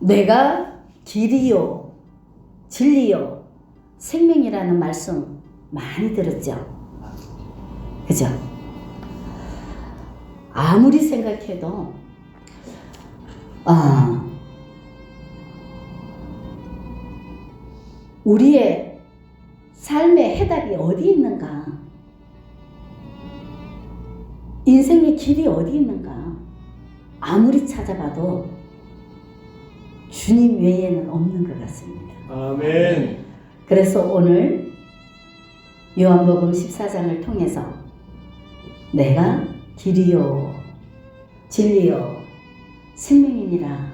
내가 길이요 진리요 생명이라는 말씀 많이 들었죠. 그죠? 아무리 생각해도 우리의 삶의 해답이 어디 있는가? 인생의 길이 어디 있는가? 아무리 찾아봐도 주님 외에는 없는 것 같습니다. 아멘. 그래서 오늘 요한복음 14장을 통해서 내가 길이요 진리요 생명이니라.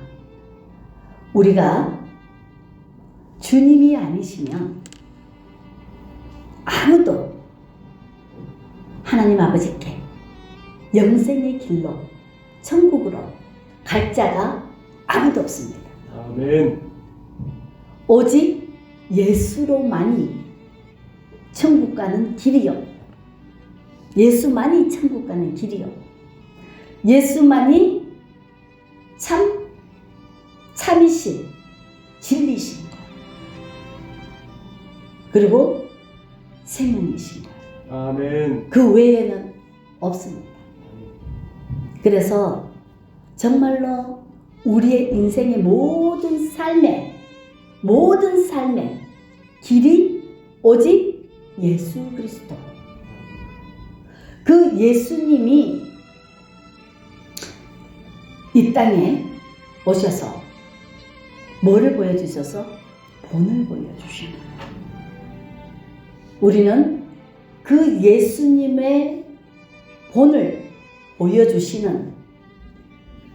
우리가 주님이 아니시면 아무도 하나님 아버지께 영생의 길로 천국으로 갈 자가 아무도 없습니다. 아멘. 오직 예수로만이 천국 가는 길이요. 예수만이 천국 가는 길이요. 예수만이 참이신 진리신 것. 그리고 생명이신 것. 아멘. 그 외에는 없습니다. 그래서 정말로 우리의 인생의 모든 삶의 길이 오직 예수 그리스도. 그 예수님이 이 땅에 오셔서 뭐를 보여주셔서? 본을 보여주시는 거예요. 우리는 그 예수님의 본을 보여주시는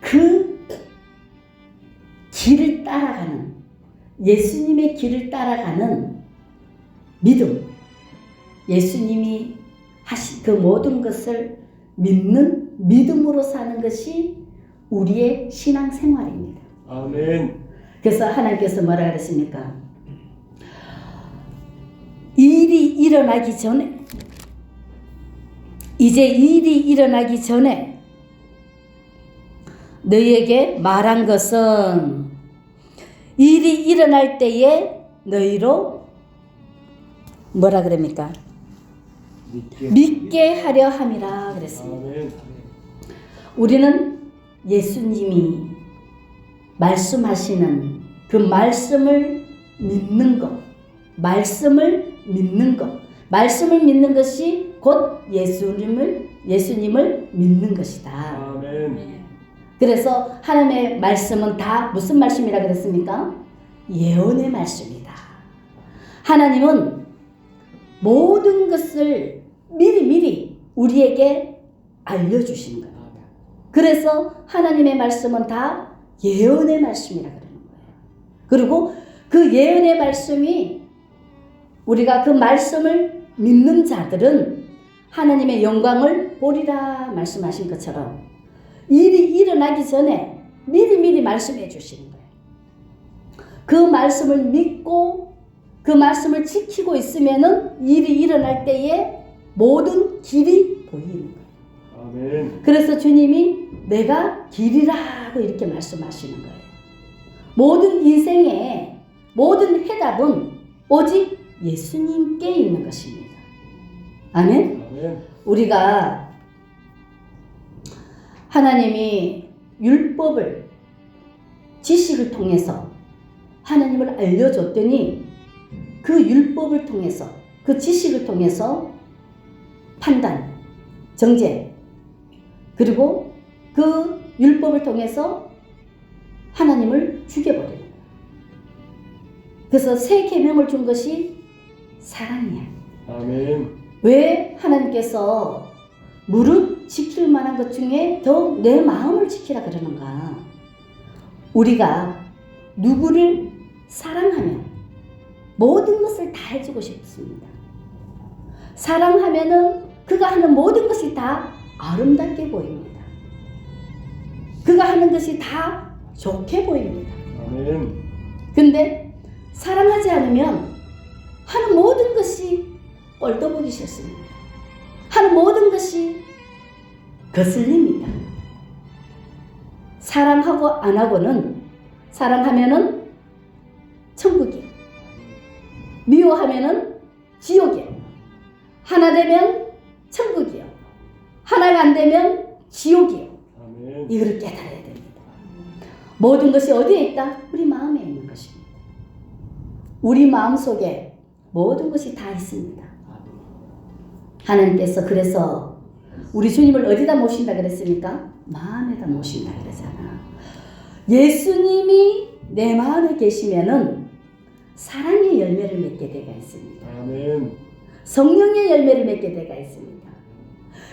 그 길을 따라가는, 예수님의 길을 따라가는 믿음, 예수님이 하신 그 모든 것을 믿는 믿음으로 사는 것이 우리의 신앙생활입니다. 아멘. 그래서 하나님께서 뭐라 그랬습니까? 일이 일어나기 전에, 이제 일이 일어나기 전에 너희에게 말한 것은 일이 일어날 때에 너희로 뭐라 그럽니까? 믿게 하려 함이라 그랬습니다. 아멘. 우리는 예수님이 말씀하시는 그 말씀을 믿는 것, 말씀을 믿는 것이 곧 예수님을 믿는 것이다. 아멘. 그래서 하나님의 말씀은 다 무슨 말씀이라 그랬습니까? 예언의 말씀이다. 하나님은 모든 것을 미리 우리에게 알려주시는 겁니다. 그래서 하나님의 말씀은 다 예언의 말씀이라 그러는 거예요. 그리고 그 예언의 말씀이 우리가 그 말씀을 믿는 자들은 하나님의 영광을 보리라 말씀하신 것처럼 일이 일어나기 전에 미리 말씀해 주시는 거예요. 그 말씀을 믿고 그 말씀을 지키고 있으면은 일이 일어날 때에 모든 길이 보이는 거예요. 아멘. 그래서 주님이 내가 길이라고 이렇게 말씀하시는 거예요. 모든 인생의 모든 해답은 오직 예수님께 있는 것입니다. 아멘. 아멘. 우리가 하나님이 율법을 지식을 통해서 하나님을 알려줬더니 그 율법을 통해서 그 지식을 통해서 판단, 정죄 그리고 그 율법을 통해서 하나님을 죽여버리는 거예요. 그래서 새 계명을 준 것이 사랑이야. 아멘. 왜 하나님께서 무릇 지킬 만한 것 중에 더욱 내 마음을 지키라 그러는가? 우리가 누구를 사랑하면 모든 것을 다 해주고 싶습니다. 사랑하면은 그가 하는 모든 것이 다 아름답게 보입니다. 그가 하는 것이 다 좋게 보입니다. 아멘. 근데 사랑하지 않으면 하는 모든 것이 꼴도 보기 싫습니다. 하는 모든 것이 거슬립니다. 사랑하고 안 하고는 사랑하면은 천국이요. 미워하면은 지옥이요. 하나 되면 천국이요. 하나가 안 되면 지옥이요. 아멘. 이거를 깨달아야 됩니다. 모든 것이 어디에 있다? 우리 마음에 있는 것입니다. 우리 마음 속에 모든 것이 다 있습니다. 하나님께서 그래서 우리 주님을 어디다 모신다 그랬습니까? 마음에다 모신다 그러잖아. 예수님이 내 마음에 계시면은 사랑의 열매를 맺게 되가 있습니다. 아멘. 성령의 열매를 맺게 되가 있습니다.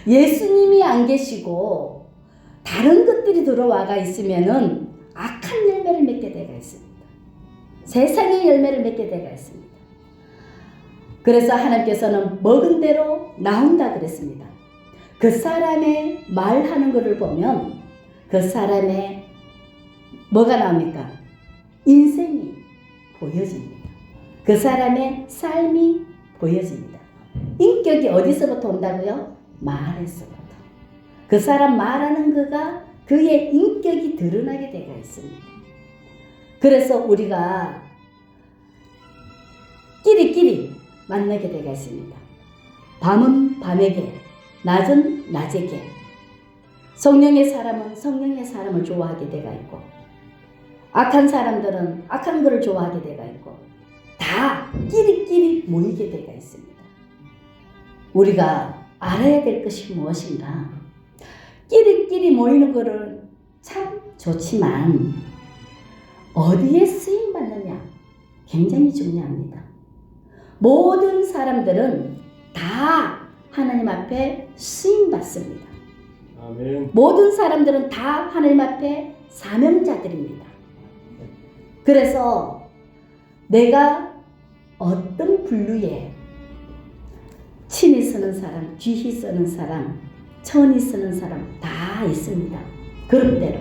예수님이 안 계시고 다른 것들이 들어와가 있으면은 악한 열매를 맺게 되가 있습니다. 세상의 열매를 맺게 되가 있습니다. 그래서 하나님께서는 먹은 대로 나온다 그랬습니다. 그 사람의 말하는 것을 보면 그 사람의 뭐가 나옵니까? 인생이 보여집니다. 그 사람의 삶이 보여집니다. 인격이 어디서부터 온다고요? 말에서부터. 그 사람 말하는 거가 그의 인격이 드러나게 되어 있습니다. 그래서 우리가 끼리끼리 만나게 되어 있습니다. 밤은 밤에게, 낮은 낮에게. 성령의 사람은 성령의 사람을 좋아하게 되어 있고 악한 사람들은 악한 것을 좋아하게 되어 있고 다 끼리끼리 모이게 되어 있습니다. 우리가 알아야 될 것이 무엇인가? 끼리끼리 모이는 것은 참 좋지만 어디에 쓰임받느냐 굉장히 중요합니다. 모든 사람들은 다 하나님 앞에 쓰임받습니다. 아멘. 모든 사람들은 다 하나님 앞에 사명자들입니다. 그래서 내가 어떤 분류에 친히 쓰는 사람, 귀히 쓰는 사람, 천히 쓰는 사람 다 있습니다. 그릇대로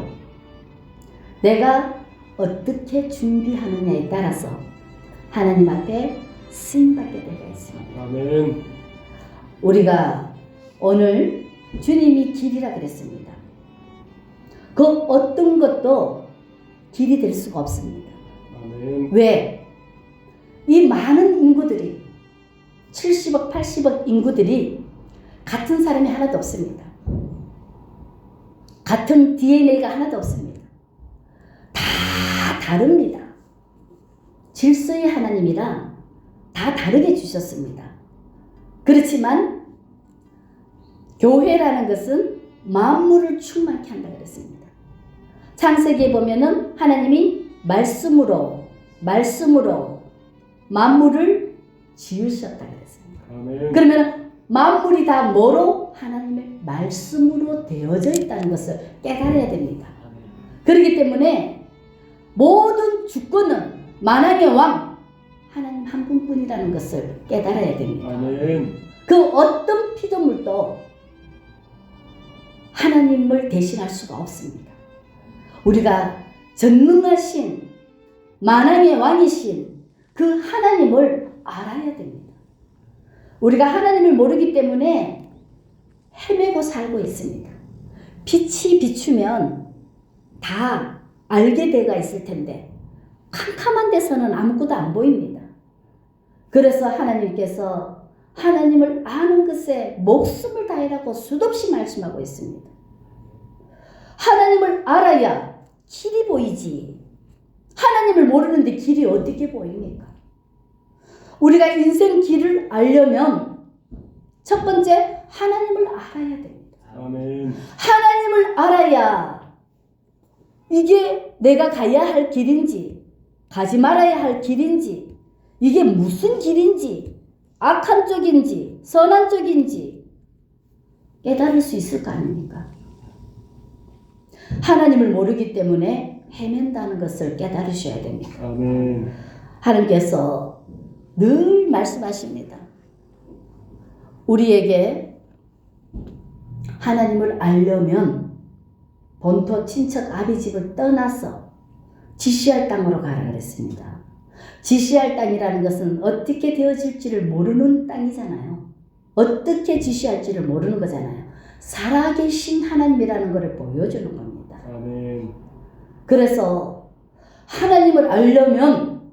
내가 어떻게 준비하느냐에 따라서 하나님 앞에 쓰임받게 되어 있습니다. 아멘. 우리가 오늘 주님이 길이라 그랬습니다. 그 어떤 것도 길이 될 수가 없습니다. 아멘. 왜? 이 많은 인구들이 70억, 80억 인구들이 같은 사람이 하나도 없습니다. 같은 DNA가 하나도 없습니다. 다 다릅니다. 질서의 하나님이라 다 다르게 주셨습니다. 그렇지만 교회라는 것은 만물을 충만케 한다 그랬습니다. 창세기에 보면은 하나님이 말씀으로 만물을 지으셨다 그랬습니다. 아멘. 그러면 만물이 다 뭐로? 하나님의 말씀으로 되어져 있다는 것을 깨달아야 됩니다. 그렇기 때문에 모든 주권은 만왕의 왕 하나님 한 분뿐이라는 것을 깨달아야 됩니다. 아멘. 그 어떤 피조물도 하나님을 대신할 수가 없습니다. 우리가 전능하신 만왕의 왕이신 그 하나님을 알아야 됩니다. 우리가 하나님을 모르기 때문에 헤매고 살고 있습니다. 빛이 비추면 다 알게 돼가 있을 텐데 캄캄한 데서는 아무것도 안 보입니다. 그래서 하나님께서 하나님을 아는 것에 목숨을 다하라고 수없이 말씀하고 있습니다. 하나님을 알아야 길이 보이지. 하나님을 모르는데 길이 어떻게 보입니까? 우리가 인생 길을 알려면 첫 번째 하나님을 알아야 됩니다. 아멘. 하나님을 알아야 이게 내가 가야 할 길인지 가지 말아야 할 길인지 이게 무슨 길인지 악한 쪽인지 선한 쪽인지 깨달을 수 있을 거 아닙니까? 하나님을 모르기 때문에 헤맨다는 것을 깨달으셔야 됩니다. 아멘. 하나님께서 늘 말씀하십니다. 우리에게 하나님을 알려면 본토 친척 아비집을 떠나서 지시할 땅으로 가라 그랬습니다. 지시할 땅이라는 것은 어떻게 되어질지를 모르는 땅이잖아요. 어떻게 지시할지를 모르는 거잖아요. 살아계신 하나님이라는 것을 보여주는 겁니다. 아멘. 그래서 하나님을 알려면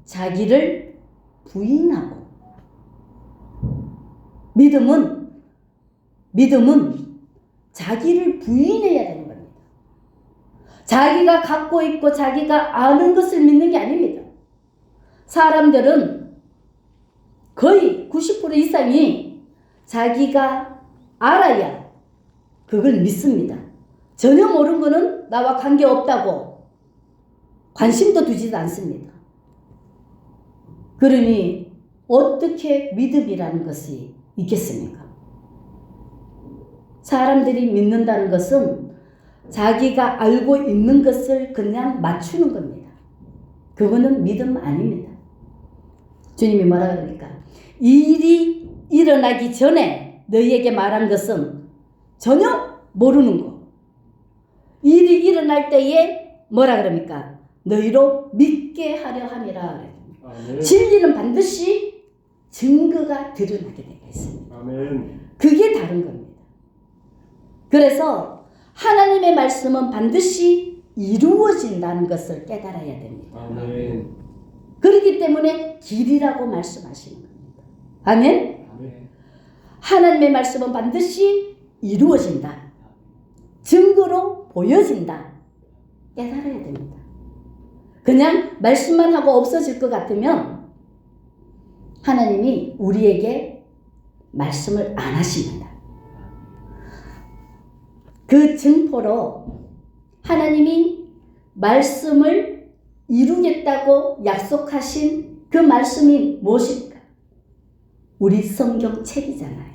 자기를 부인하고, 믿음은 자기를 부인해야 되는 겁니다. 자기가 갖고 있고 자기가 아는 것을 믿는 게 아닙니다. 사람들은 거의 90% 이상이 자기가 알아야 그걸 믿습니다. 전혀 모르는 거는 나와 관계없다고 관심도 두지도 않습니다. 그러니 어떻게 믿음이라는 것이 있겠습니까? 사람들이 믿는다는 것은 자기가 알고 있는 것을 그냥 맞추는 겁니다. 그거는 믿음 아닙니다. 주님이 뭐라 그러니까 일이 일어나기 전에 너희에게 말한 것은 전혀 모르는 거. 일이 일어날 때에 뭐라 그럽니까? 너희로 믿게 하려 함이라. 아멘. 진리는 반드시 증거가 드러나게 되어 있습니다. 아멘. 그게 다른 겁니다. 그래서 하나님의 말씀은 반드시 이루어진다는 것을 깨달아야 됩니다. 아멘. 그렇기 때문에 길이라고 말씀하시는 겁니다. 아멘? 아멘. 하나님의 말씀은 반드시 이루어진다. 증거로 보여진다. 깨달아야 됩니다. 그냥 말씀만 하고 없어질 것 같으면 하나님이 우리에게 말씀을 안 하십니다. 그 증포로 하나님이 말씀을 이루겠다고 약속하신 그 말씀이 무엇입니까? 우리 성경책이잖아요.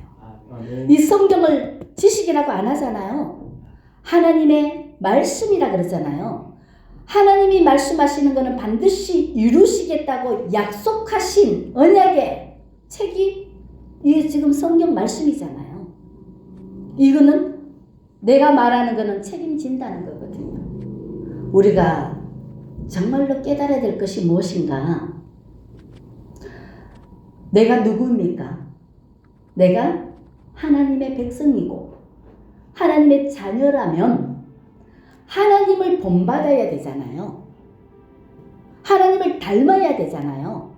아멘. 이 성경을 지식이라고 안 하잖아요. 하나님의 말씀이라 그러잖아요. 하나님이 말씀하시는 것은 반드시 이루시겠다고 약속하신 언약의 책이 이게 지금 성경 말씀이잖아요. 이거는 내가 말하는 것은 책임진다는 거거든요. 우리가 정말로 깨달아야 될 것이 무엇인가? 내가 누구입니까? 내가 하나님의 백성이고 하나님의 자녀라면 하나님을 본받아야 되잖아요. 하나님을 닮아야 되잖아요.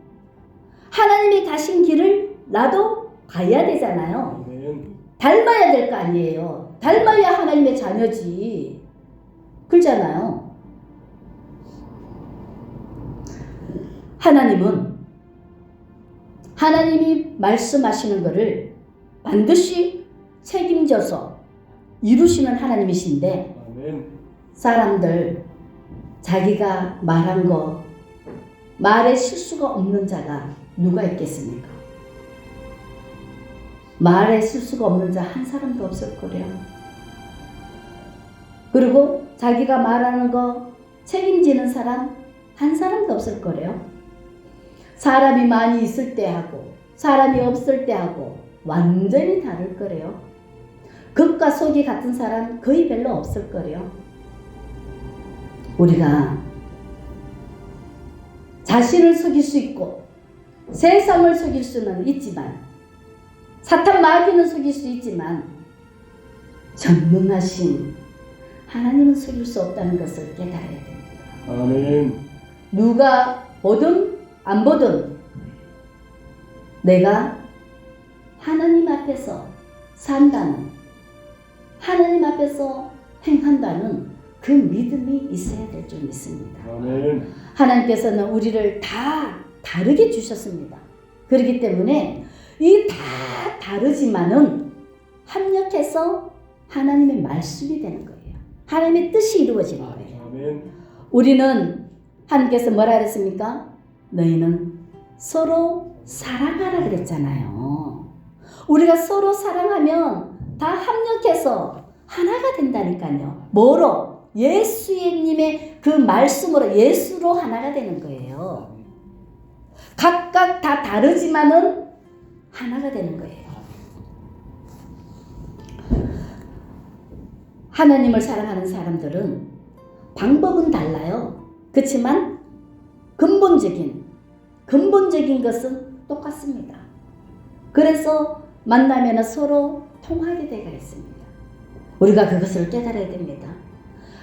하나님이 가신 길을 나도 가야 되잖아요. 아멘. 닮아야 될 거 아니에요. 닮아야 하나님의 자녀지. 그렇잖아요. 하나님은 하나님이 말씀하시는 것을 반드시 책임져서 이루시는 하나님이신데 아멘. 사람들 자기가 말한 거 말에 실수가 없는 자가 누가 있겠습니까? 말에 실수가 없는 자 한 사람도 없을 거래요. 그리고 자기가 말하는 거 책임지는 사람 한 사람도 없을 거래요. 사람이 많이 있을 때 하고 사람이 없을 때 하고 완전히 다를 거래요. 겉과 속이 같은 사람 거의 별로 없을 거래요. 우리가 자신을 속일 수 있고 세상을 속일 수는 있지만 사탄 마귀는 속일 수 있지만 전능하신 하나님은 속일 수 없다는 것을 깨달아야 됩니다. 아멘. 누가 보든 안 보든 내가 하나님 앞에서 산다는 하나님 앞에서 행한다는 그 믿음이 있어야 될 줄 믿습니다. 아멘. 하나님께서는 우리를 다 다르게 주셨습니다. 그렇기 때문에 이 다 다르지만은 합력해서 하나님의 말씀이 되는 거예요. 하나님의 뜻이 이루어지는 거예요. 아멘. 우리는 하나님께서 뭐라 그랬습니까? 너희는 서로 사랑하라 그랬잖아요. 우리가 서로 사랑하면 다 합력해서 하나가 된다니까요. 뭐로? 예수님의 그 말씀으로 예수로 하나가 되는 거예요. 각각 다 다르지만은 하나가 되는 거예요. 하나님을 사랑하는 사람들은 방법은 달라요. 그렇지만 근본적인 것은 똑같습니다. 그래서 만나면 서로 통하게 되어 있습니다. 우리가 그것을 깨달아야 됩니다.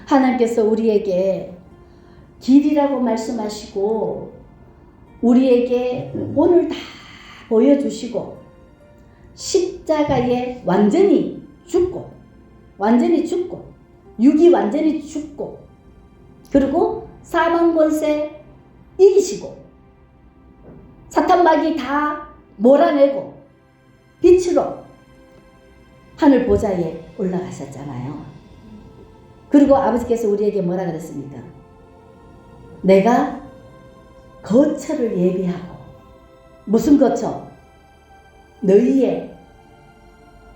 하나님께서 우리에게 길이라고 말씀하시고 우리에게 오늘 다 보여주시고 십자가에 완전히 죽고 육이 완전히 죽고 그리고 사망 권세 이기시고 사탄 마귀 다 몰아내고 빛으로 하늘 보좌에 올라가셨잖아요. 그리고 아버지께서 우리에게 뭐라 그랬습니까? 내가 거처를 예비하고 무슨 거처? 너희의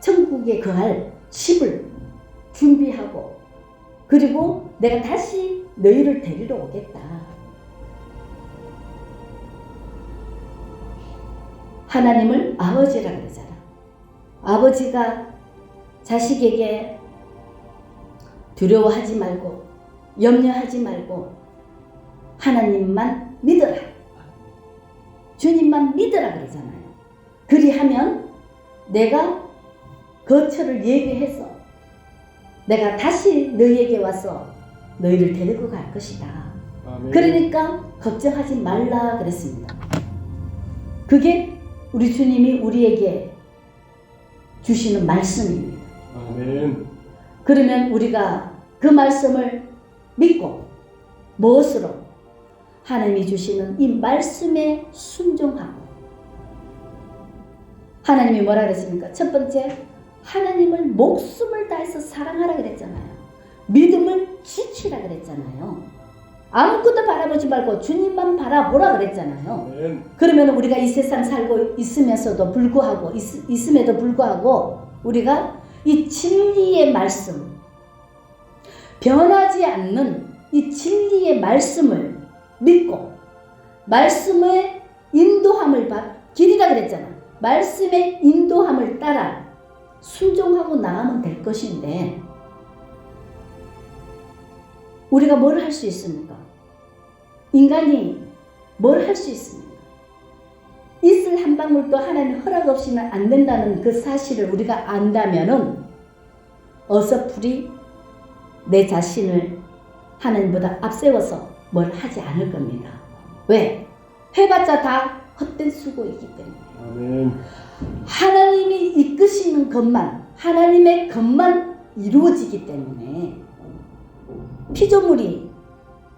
천국에 거할 집을 준비하고 그리고 내가 다시 너희를 데리러 오겠다. 하나님을 아버지라 그러잖아. 아버지가 자식에게 두려워하지 말고 염려하지 말고 하나님만 믿어라. 주님만 믿어라 그러잖아요. 그리하면 내가 거처를 예비해서 내가 다시 너희에게 와서 너희를 데리고 갈 것이다. 아멘. 그러니까 걱정하지 말라 그랬습니다. 그게 우리 주님이 우리에게 주시는 말씀입니다. 아멘. 그러면 우리가 그 말씀을 믿고 무엇으로? 하나님이 주시는 이 말씀에 순종하고 하나님이 뭐라 그랬습니까? 첫 번째, 하나님을 목숨을 다해서 사랑하라 그랬잖아요. 믿음을 지키라 그랬잖아요. 아무것도 바라보지 말고 주님만 바라보라 그랬잖아요. 아멘. 그러면 우리가 이 세상 살고 있음에도 불구하고 우리가 이 진리의 말씀, 변하지 않는 이 진리의 말씀을 믿고 말씀의 인도함을 길이라 그랬잖아. 말씀의 인도함을 따라 순종하고 나가면 될 것인데 우리가 뭘 할 수 있습니까? 인간이 뭘 할 수 있습니까? 이슬 한 방울도 하나님 허락 없이는 안 된다는 그 사실을 우리가 안다면은 어설프리 내 자신을 하나님보다 앞세워서 뭘 하지 않을 겁니다. 왜? 해봤자 다 헛된 수고이기 때문에. 아멘. 하나님이 이끄시는 것만, 하나님의 것만 이루어지기 때문에 피조물이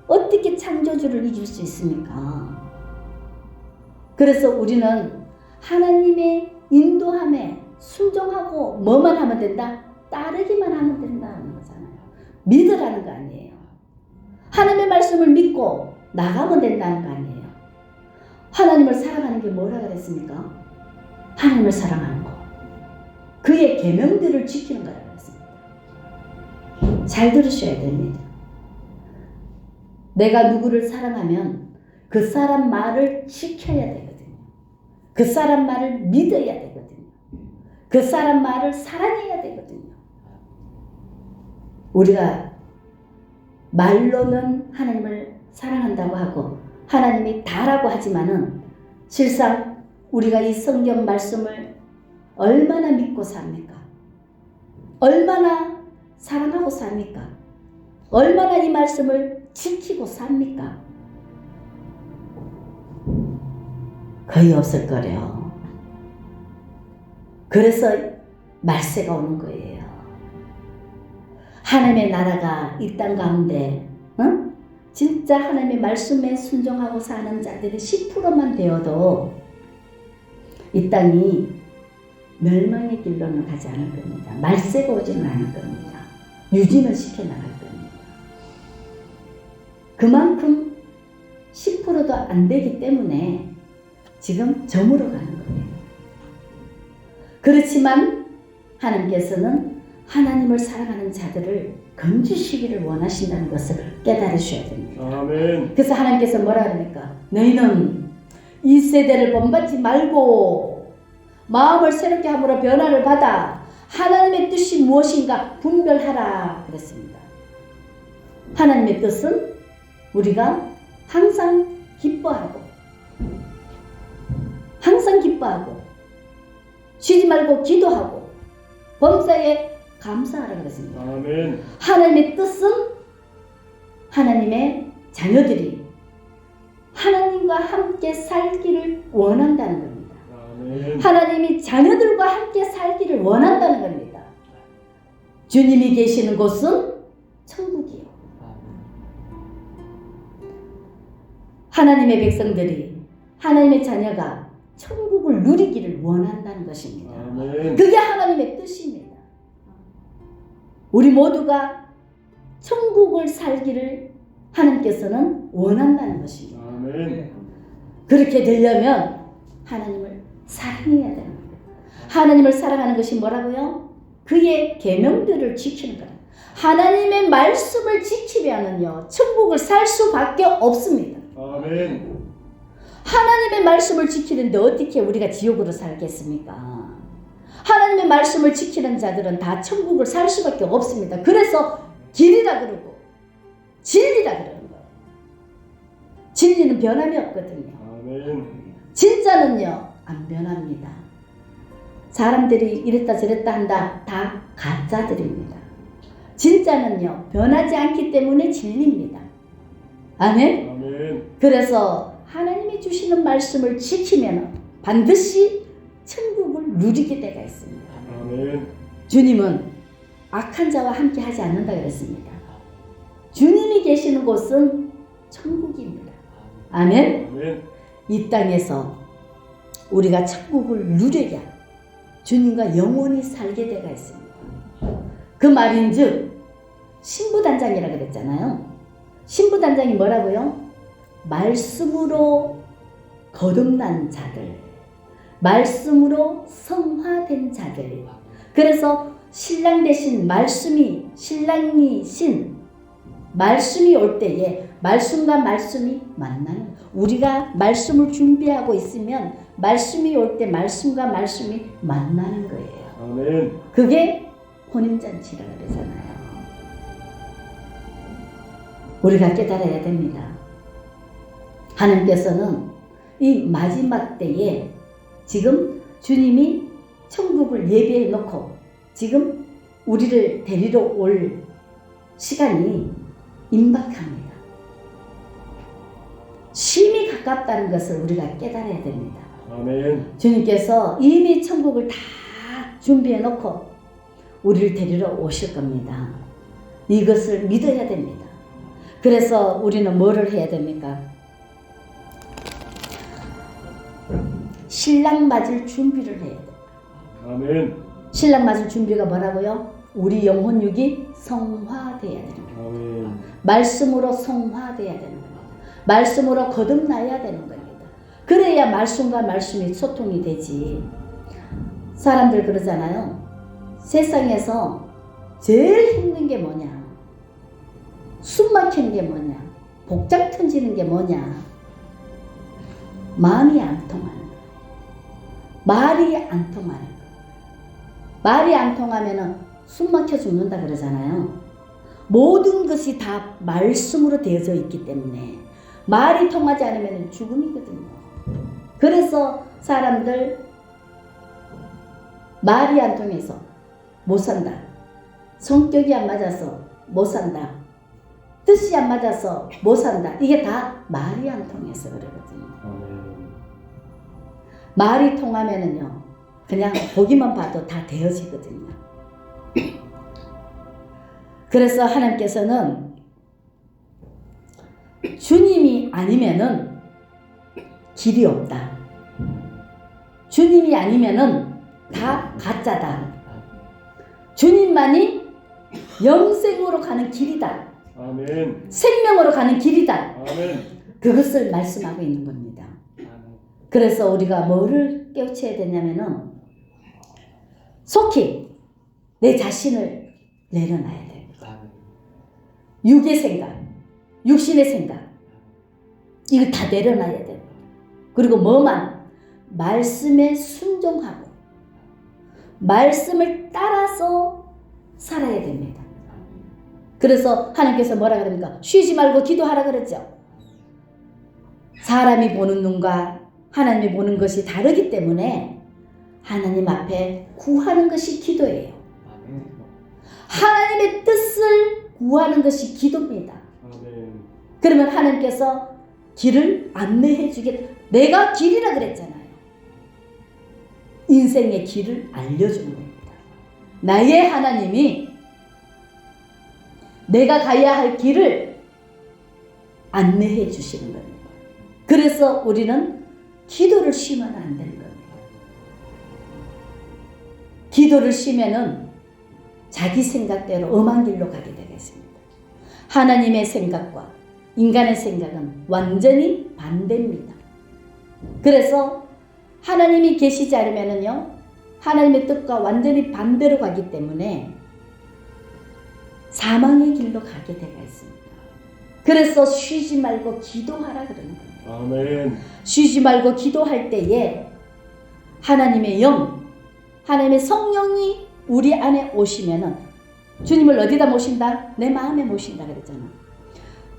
어떻게 창조주를 이길 수 있습니까? 그래서 우리는 하나님의 인도함에 순종하고 뭐만 하면 된다? 따르기만 하면 된다는 거잖아요. 믿으라는 거 아니에요. 하나님의 말씀을 믿고 나가면 된다는 거 아니에요. 하나님을 사랑하는 게 뭐라 그랬습니까? 하나님을 사랑하는 거. 그의 계명들을 지키는 거라고 했습니다. 잘 들으셔야 됩니다. 내가 누구를 사랑하면 그 사람 말을 지켜야 되거든요. 그 사람 말을 믿어야 되거든요. 그 사람 말을 사랑해야 되거든요. 우리가 말로는 하나님을 사랑한다고 하고 하나님이 다라고 하지만은 실상 우리가 이 성경 말씀을 얼마나 믿고 삽니까? 얼마나 사랑하고 삽니까? 얼마나 이 말씀을 지키고 삽니까? 거의 없을 거래요. 그래서 말세가 오는 거예요. 하나님의 나라가 이 땅 가운데 진짜 하나님의 말씀에 순종하고 사는 자들이 10%만 되어도 이 땅이 멸망의 길로는 가지 않을 겁니다. 말세가 오지는 않을 겁니다. 유지는 시켜나갈 겁니다. 그만큼 10%도 안 되기 때문에 지금 저물어 가는 거예요. 그렇지만 하나님께서는 하나님을 사랑하는 자들을 건지시기를 원하신다는 것을 깨달으셔야 됩니다. 아멘. 그래서 하나님께서 뭐라 그럽니까? 너희는 이 세대를 본받지 말고 마음을 새롭게 함으로 변화를 받아 하나님의 뜻이 무엇인가 분별하라 그랬습니다. 하나님의 뜻은 우리가 항상 기뻐하고 쉬지 말고 기도하고 범사에 감사하라 그랬습니다. 아멘. 하나님의 뜻은 하나님의 자녀들이 하나님과 함께 살기를 원한다는 겁니다. 아멘. 하나님이 자녀들과 함께 살기를 원한다는 겁니다. 주님이 계시는 곳은 천국이요. 하나님의 백성들이, 하나님의 자녀가 천국을 누리기를 원한다는 것입니다. 아멘. 그게 하나님의 뜻입니다. 우리 모두가 천국을 살기를 하나님께서는 원한다는 것입니다. 아멘. 그렇게 되려면 하나님을 사랑해야 되는 거예요. 하나님을 사랑하는 것이 뭐라고요? 그의 계명들을 지키는 거예요. 하나님의 말씀을 지키면은요, 천국을 살 수밖에 없습니다. 아멘. 하나님의 말씀을 지키는데 어떻게 우리가 지옥으로 살겠습니까? 하나님의 말씀을 지키는 자들은 다 천국을 살 수밖에 없습니다. 그래서 길이라 그러고 진리라 그러는 거예요. 진리는 변함이 없거든요. 아멘. 진짜는요, 안 변합니다. 사람들이 이랬다 저랬다 한다, 다 가짜들입니다. 진짜는요, 변하지 않기 때문에 진리입니다. 아멘? 아멘. 그래서 하나님이 주시는 말씀을 지키면 반드시 천국을 누리게 되가 있습니다. 아멘. 주님은 악한 자와 함께 하지 않는다 그랬습니다. 주님이 계시는 곳은 천국입니다. 아멘? 아멘. 이 땅에서 우리가 천국을 누려야 주님과 영원히 살게 되가 있습니다. 그 말인즉 신부단장이라 그랬잖아요. 신부단장이 뭐라고요? 말씀으로 거듭난 자들, 말씀으로 성화된 자들. 그래서 신랑 대신 신랑이신 말씀이 올 때에 말씀과 말씀이 만나는, 우리가 말씀을 준비하고 있으면 말씀이 올 때 말씀과 말씀이 만나는 거예요. 아멘. 그게 혼인잔치라 그러잖아요. 우리가 깨달아야 됩니다. 하나님께서는 이 마지막 때에 지금 주님이 천국을 예비해 놓고 지금 우리를 데리러 올 시간이 임박합니다. 심히 가깝다는 것을 우리가 깨달아야 됩니다. 아멘. 주님께서 이미 천국을 다 준비해 놓고 우리를 데리러 오실 겁니다. 이것을 믿어야 됩니다. 그래서 우리는 뭐를 해야 됩니까? 신랑 맞을 준비를 해야 돼요. 아멘. 신랑 맞을 준비가 뭐라고요? 우리 영혼육이 성화돼야 되는 거예요. 아멘. 말씀으로 성화돼야 되는 겁니다. 말씀으로 거듭나야 되는 겁니다. 그래야 말씀과 말씀이 소통이 되지. 사람들 그러잖아요. 세상에서 제일 힘든 게 뭐냐? 숨 막히는 게 뭐냐? 복장 터지는 게 뭐냐? 마음이 안 통하는 거. 말이 안 통하는 거. 말이 안 통하면은 숨 막혀 죽는다 그러잖아요. 모든 것이 다 말씀으로 되어져 있기 때문에 말이 통하지 않으면 죽음이거든요. 그래서 사람들 말이 안 통해서 못 산다. 성격이 안 맞아서 못 산다. 뜻이 안 맞아서 못 산다. 이게 다 말이 안 통해서 그러거든요. 아멘. 말이 통하면은요, 그냥 보기만 봐도 다 되어지거든요. 그래서 하나님께서는 주님이 아니면은 길이 없다. 주님이 아니면은 다 가짜다. 주님만이 영생으로 가는 길이다. 아멘. 생명으로 가는 길이다. 아멘. 그것을 말씀하고 있는 겁니다. 그래서 우리가 뭐를 깨우쳐야 되냐면은 속히 내 자신을 내려놔야 됩니다. 육의 생각, 육신의 생각, 이걸 다 내려놔야 됩니다. 그리고 뭐만? 말씀에 순종하고 말씀을 따라서 살아야 됩니다. 그래서 하나님께서 뭐라 그럽니까? 쉬지 말고 기도하라 그랬죠. 사람이 보는 눈과 하나님이 보는 것이 다르기 때문에 하나님 앞에 구하는 것이 기도예요. 하나님의 뜻을 구하는 것이 기도입니다. 아멘. 그러면 하나님께서 길을 안내해 주겠다. 내가 길이라 그랬잖아요. 인생의 길을 알려주는 겁니다. 나의 하나님이 내가 가야 할 길을 안내해 주시는 겁니다. 그래서 우리는 기도를 쉬면 안 되는 겁니다. 기도를 쉬면은 자기 생각대로 엄한 길로 가게 되겠습니다. 하나님의 생각과 인간의 생각은 완전히 반대입니다. 그래서 하나님이 계시지 않으면은요, 하나님의 뜻과 완전히 반대로 가기 때문에 사망의 길로 가게 되어 있습니다. 그래서 쉬지 말고 기도하라 그러는 겁니다. 아멘. 쉬지 말고 기도할 때에 하나님의 영, 하나님의 성령이 우리 안에 오시면은 주님을 어디다 모신다? 내 마음에 모신다 그랬잖아.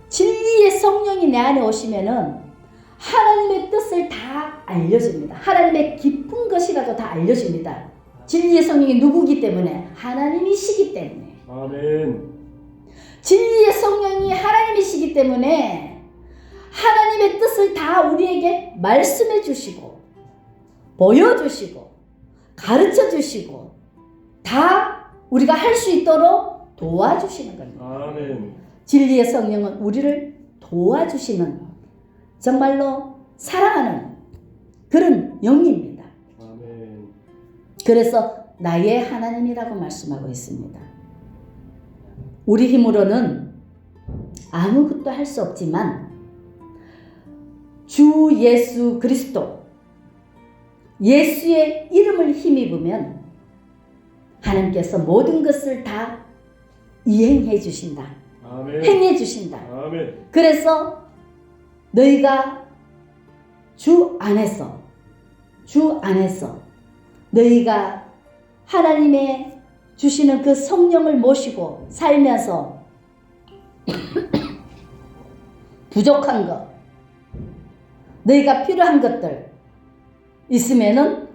진리의 성령이 내 안에 오시면은 하나님의 뜻을 다 알려줍니다. 하나님의 깊은 것이라도 다 알려줍니다. 진리의 성령이 누구기 때문에? 하나님이시기 때문에. 아멘. 진리의 성령이 하나님이시기 때문에 하나님의 뜻을 다 우리에게 말씀해 주시고 보여주시고 가르쳐 주시고 다 우리가 할 수 있도록 도와주시는 겁니다. 아멘. 진리의 성령은 우리를 도와주시는 정말로 사랑하는 그런 영입니다. 아멘. 그래서 나의 하나님이라고 말씀하고 있습니다. 우리 힘으로는 아무것도 할 수 없지만 주 예수 그리스도 예수의 이름을 힘입으면 하나님께서 모든 것을 다 이행해 주신다. 아멘. 행해 주신다. 아멘. 그래서 너희가 주 안에서 너희가 하나님의 주시는 그 성령을 모시고 살면서 부족한 것, 너희가 필요한 것들 있으면은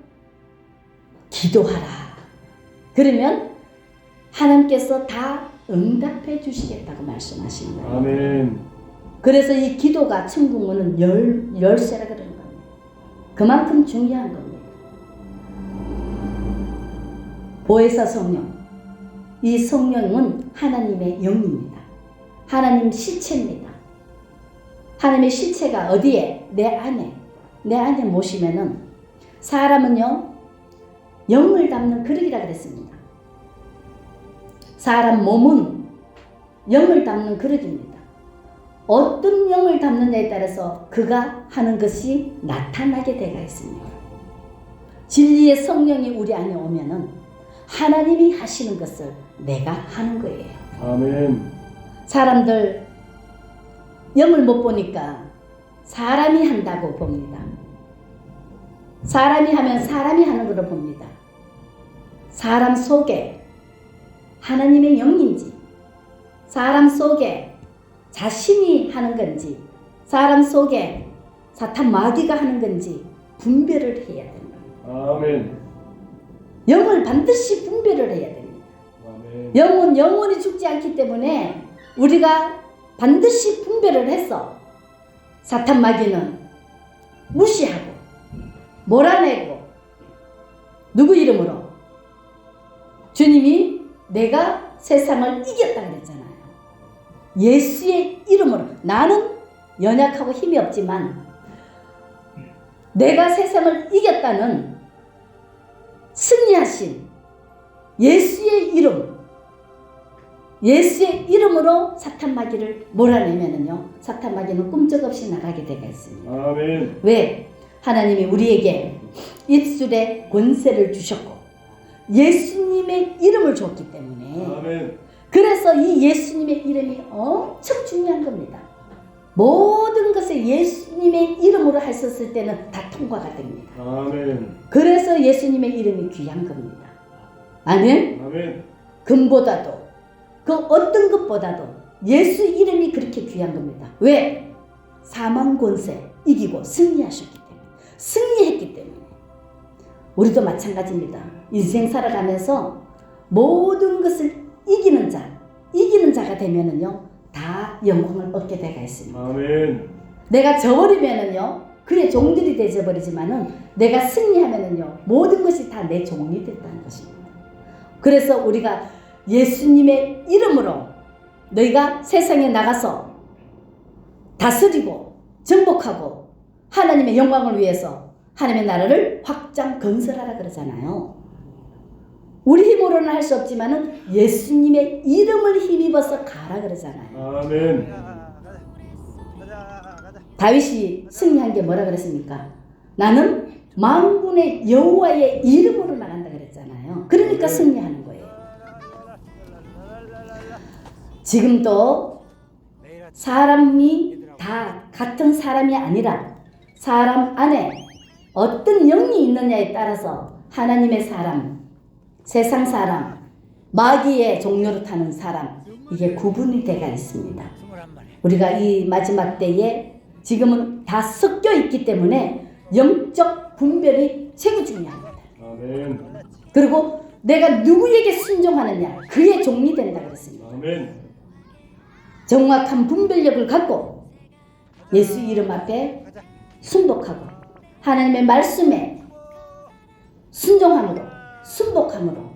기도하라. 그러면 하나님께서 다 응답해 주시겠다고 말씀하시는 거예요. 아멘. 그래서 이 기도가 천국 문은 열쇠라 그러는 겁니다. 그만큼 중요한 겁니다. 보혜사 성령, 이 성령은 하나님의 영입니다. 하나님 실체입니다. 하나님의 실체가 어디에? 내 안에 모시면은 사람은요 영을 담는 그릇이라 그랬습니다. 사람 몸은 영을 담는 그릇입니다. 어떤 영을 담느냐에 따라서 그가 하는 것이 나타나게 되어 있습니다. 진리의 성령이 우리 안에 오면은 하나님이 하시는 것을 내가 하는 거예요. 아멘. 사람들 영을 못 보니까 사람이 한다고 봅니다. 사람이 하면 사람이 하는 걸로 봅니다. 사람 속에 하나님의 영인지, 사람 속에 자신이 하는 건지, 사람 속에 사탄 마귀가 하는 건지 분별을 해야 됩니다. 아멘. 영을 반드시 분별을 해야 됩니다. 아멘. 영은 영원히 죽지 않기 때문에 우리가 반드시 분별을 해서 사탄 마귀는 무시하고 몰아내고 누구 이름으로? 주님이 내가 세상을 이겼다 그랬잖아요. 예수의 이름으로. 나는 연약하고 힘이 없지만 내가 세상을 이겼다는 승리하신 예수의 이름으로 사탄 마귀를 몰아내면은요, 사탄 마귀는 꿈쩍없이 나가게 되어 있습니다. 아멘. 왜? 하나님이 우리에게 입술에 권세를 주셨고 예수님의 이름을 줬기 때문에. 아멘. 그래서 이 예수님의 이름이 엄청 중요한 겁니다. 모든 것을 예수님의 이름으로 하셨을 때는 다 통과가 됩니다. 아멘. 그래서 예수님의 이름이 귀한 겁니다. 아멘? 아멘. 금보다도 그 어떤 것보다도 예수 이름이 그렇게 귀한 겁니다. 왜? 사망 권세 이기고 승리하셨기 때문에. 승리했기 때문에. 우리도 마찬가지입니다. 인생 살아가면서 모든 것을 이기는 자가 되면은요, 다 다 영광을 얻게 되가 있습니다. 아멘. 내가 져버리면은요, 그의 종들이 되져버리지만은 내가 승리하면은요, 모든 것이 다 내 종이 됐다는 것입니다. 그래서 우리가 예수님의 이름으로 너희가 세상에 나가서 다스리고 정복하고 하나님의 영광을 위해서 하나님의 나라를 확장 건설하라 그러잖아요. 우리 힘으로는 할 수 없지만은 예수님의 이름을 힘입어서 가라 그러잖아요. 아멘. 다윗이 승리한 게 뭐라 그랬습니까? 나는 만군의 여호와의 이름으로 나간다 그랬잖아요. 그러니까 승리하는 거예요. 지금도 사람이 다 같은 사람이 아니라 사람 안에 어떤 영이 있느냐에 따라서 하나님의 사람, 세상 사람, 마귀의 종로를 타는 사람, 이게 구분이 되어 있습니다. 우리가 이 마지막 때에 지금은 다 섞여 있기 때문에 영적 분별이 최고 중요합니다. 아멘. 그리고 내가 누구에게 순종하느냐, 그의 종이 된다 그랬습니다. 아멘. 정확한 분별력을 갖고 예수 이름 앞에 순복하고 하나님의 말씀에 순종함으로 순복함으로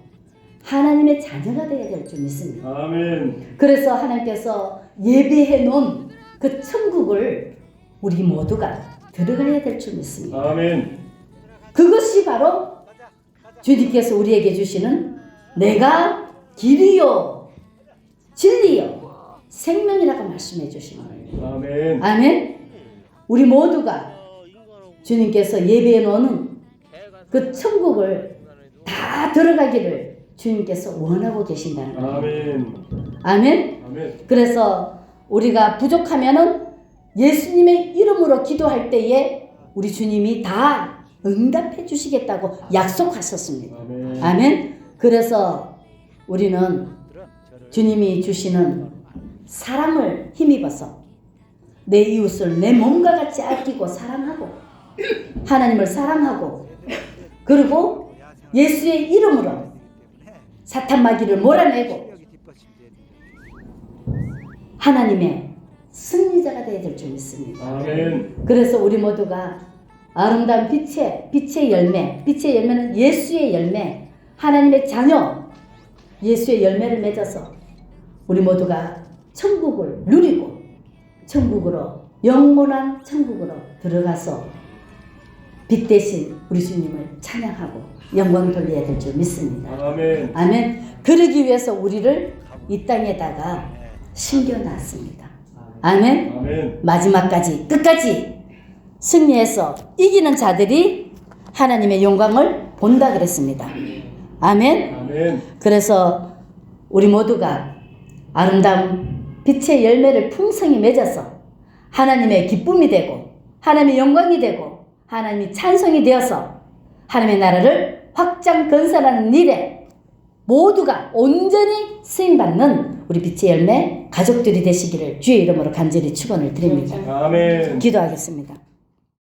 하나님의 자녀가 되어야 될 줄 믿습니다. 아멘. 그래서 하나님께서 예배해 놓은 그 천국을 우리 모두가 들어가야 될 줄 믿습니다. 아멘. 그것이 바로 주님께서 우리에게 주시는 내가 길이요 진리요 생명이라고 말씀해 주시는 거예요. 아멘. 아멘. 우리 모두가 주님께서 예배해 놓은 그 천국을 다 들어가기를 주님께서 원하고 계신다는 거예요. 아멘. 아멘. 아멘. 그래서 우리가 부족하면은 예수님의 이름으로 기도할 때에 우리 주님이 다 응답해 주시겠다고 약속하셨습니다. 아멘. 아멘. 그래서 우리는 주님이 주시는 사랑을 힘입어서 내 이웃을 내 몸과 같이 아끼고 사랑하고 하나님을 사랑하고 그리고 예수의 이름으로 사탄 마귀를 몰아내고 하나님의 승리자가 되어야 될 줄 믿습니다. 아멘. 그래서 우리 모두가 아름다운 빛의 열매는 예수의 열매, 하나님의 자녀, 예수의 열매를 맺어서 우리 모두가 천국을 누리고 천국으로 영원한 천국으로 들어가서 빛 대신 우리 주님을 찬양하고 영광 돌려야 될 줄 믿습니다. 아멘. 아멘. 그러기 위해서 우리를 이 땅에다가 심겨놨습니다. 아멘. 아멘. 마지막까지 끝까지 승리해서 이기는 자들이 하나님의 영광을 본다 그랬습니다. 아멘. 아멘. 그래서 우리 모두가 아름다운 빛의 열매를 풍성히 맺어서 하나님의 기쁨이 되고 하나님의 영광이 되고 하나님이 찬송이 되어서 하나님의 나라를 확장 건설하는 일에 모두가 온전히 쓰임받는 우리 빛의 열매 가족들이 되시기를 주의 이름으로 간절히 축원을 드립니다. 아멘. 기도하겠습니다.